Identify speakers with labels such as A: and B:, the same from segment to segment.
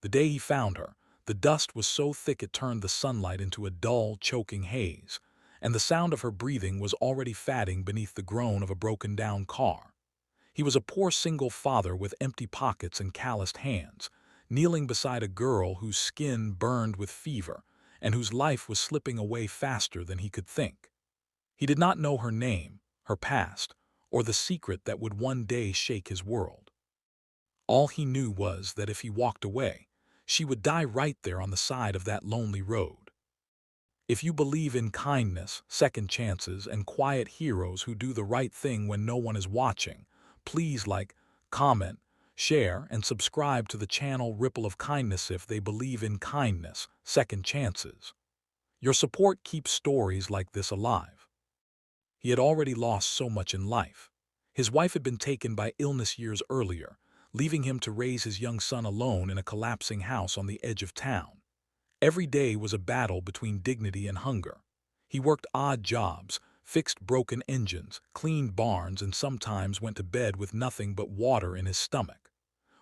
A: The day he found her, the dust was so thick it turned the sunlight into a dull, choking haze, and the sound of her breathing was already fading beneath the groan of a broken-down car. He was a poor single father with empty pockets and calloused hands, kneeling beside a girl whose skin burned with fever and whose life was slipping away faster than he could think. He did not know her name, her past, or the secret that would one day shake his world. All he knew was that if he walked away, she would die right there on the side of that lonely road. If you believe in kindness, second chances, and quiet heroes who do the right thing when no one is watching, please like, comment, share, and subscribe to the channel Ripple of Kindness if they believe in kindness, second chances. Your support keeps stories like this alive. He had already lost so much in life. His wife had been taken by illness years earlier, leaving him to raise his young son alone in a collapsing house on the edge of town. Every day was a battle between dignity and hunger. He worked odd jobs, fixed broken engines, cleaned barns, and sometimes went to bed with nothing but water in his stomach.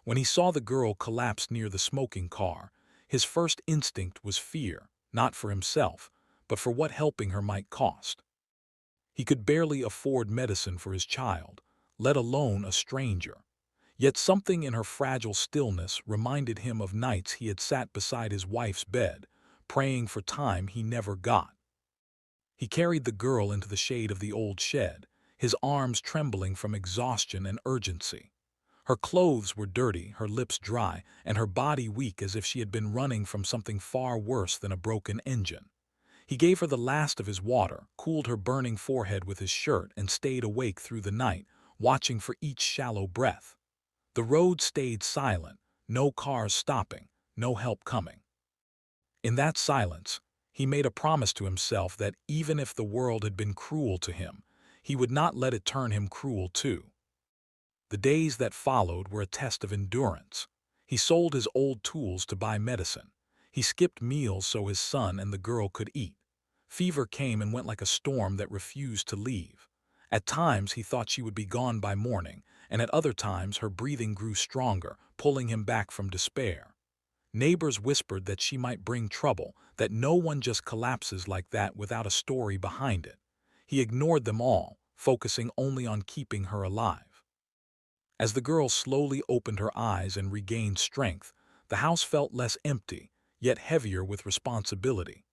A: When he saw the girl collapse near the smoking car, his first instinct was fear, not for himself, but for what helping her might cost. He could barely afford medicine for his child, let alone a stranger. Yet something in her fragile stillness reminded him of nights he had sat beside his wife's bed, praying for time he never got. He carried the girl into the shade of the old shed, his arms trembling from exhaustion and urgency. Her clothes were dirty, her lips dry, and her body weak as if she had been running from something far worse than a broken engine. He gave her the last of his water, cooled her burning forehead with his shirt, and stayed awake through the night, watching for each shallow breath. The road stayed silent, no cars stopping, no help coming. In that silence, he made a promise to himself that even if the world had been cruel to him, he would not let it turn him cruel too. The days that followed were a test of endurance. He sold his old tools to buy medicine. He skipped meals so his son and the girl could eat. Fever came and went like a storm that refused to leave. At times he thought she would be gone by morning, and at other times her breathing grew stronger, pulling him back from despair. Neighbors whispered that she might bring trouble, that no one just collapses like that without a story behind it. He ignored them all, focusing only on keeping her alive. As the girl slowly opened her eyes and regained strength, the house felt less empty, yet heavier with responsibility.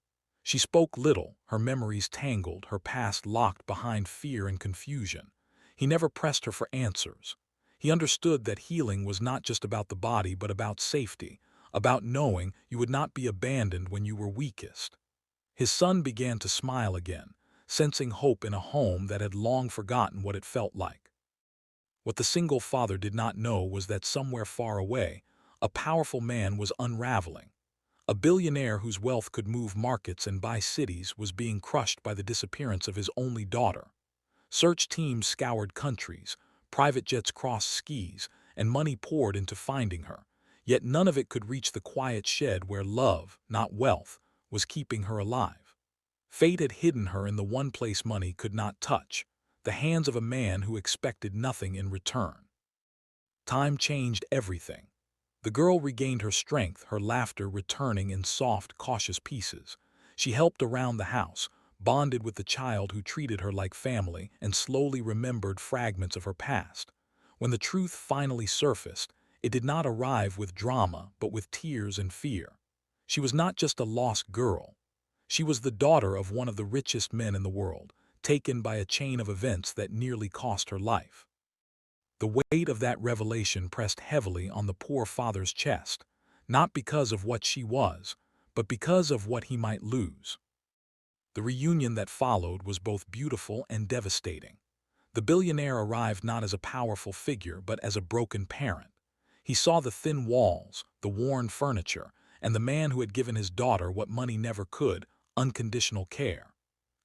A: She spoke little, her memories tangled, her past locked behind fear and confusion. He never pressed her for answers. He understood that healing was not just about the body but about safety, about knowing you would not be abandoned when you were weakest. His son began to smile again, sensing hope in a home that had long forgotten what it felt like. What the single father did not know was that somewhere far away, a powerful man was unraveling. A billionaire whose wealth could move markets and buy cities was being crushed by the disappearance of his only daughter. Search teams scoured countries, private jets crossed seas, and money poured into finding her. Yet none of it could reach the quiet shed where love, not wealth, was keeping her alive. Fate had hidden her in the one place money could not touch, the hands of a man who expected nothing in return. Time changed everything. The girl regained her strength, her laughter returning in soft, cautious pieces. She helped around the house, bonded with the child who treated her like family, and slowly remembered fragments of her past. When the truth finally surfaced, it did not arrive with drama, but with tears and fear. She was not just a lost girl. She was the daughter of one of the richest men in the world, taken by a chain of events that nearly cost her life. The weight of that revelation pressed heavily on the poor father's chest, not because of what she was, but because of what he might lose. The reunion that followed was both beautiful and devastating. The billionaire arrived not as a powerful figure, but as a broken parent. He saw the thin walls, the worn furniture, and the man who had given his daughter what money never could, unconditional care.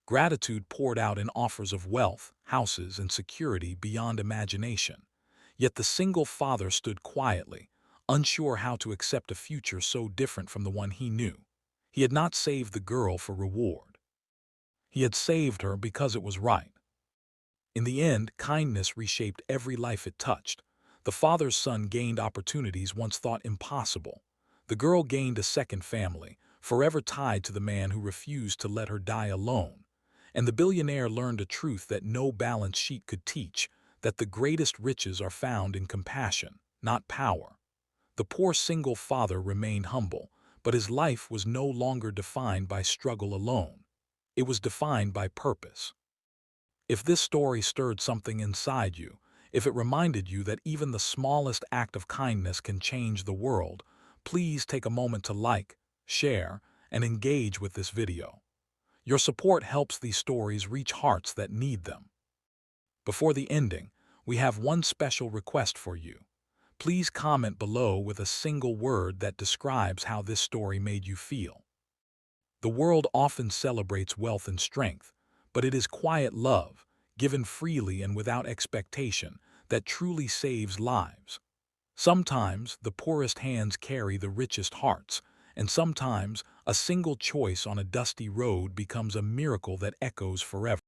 A: Gratitude poured out in offers of wealth, houses, and security beyond imagination. Yet the single father stood quietly, unsure how to accept a future so different from the one he knew. He had not saved the girl for reward. He had saved her because it was right. In the end, kindness reshaped every life it touched. The father's son gained opportunities once thought impossible. The girl gained a second family, forever tied to the man who refused to let her die alone. And the billionaire learned a truth that no balance sheet could teach, that the greatest riches are found in compassion, not power. The poor single father remained humble, but his life was no longer defined by struggle alone. It was defined by purpose. If this story stirred something inside you, if it reminded you that even the smallest act of kindness can change the world, please take a moment to like, share, and engage with this video. Your support helps these stories reach hearts that need them. Before the ending, we have one special request for you. Please comment below with a single word that describes how this story made you feel. The world often celebrates wealth and strength, but it is quiet love, given freely and without expectation, that truly saves lives. Sometimes the poorest hands carry the richest hearts, and sometimes a single choice on a dusty road becomes a miracle that echoes forever.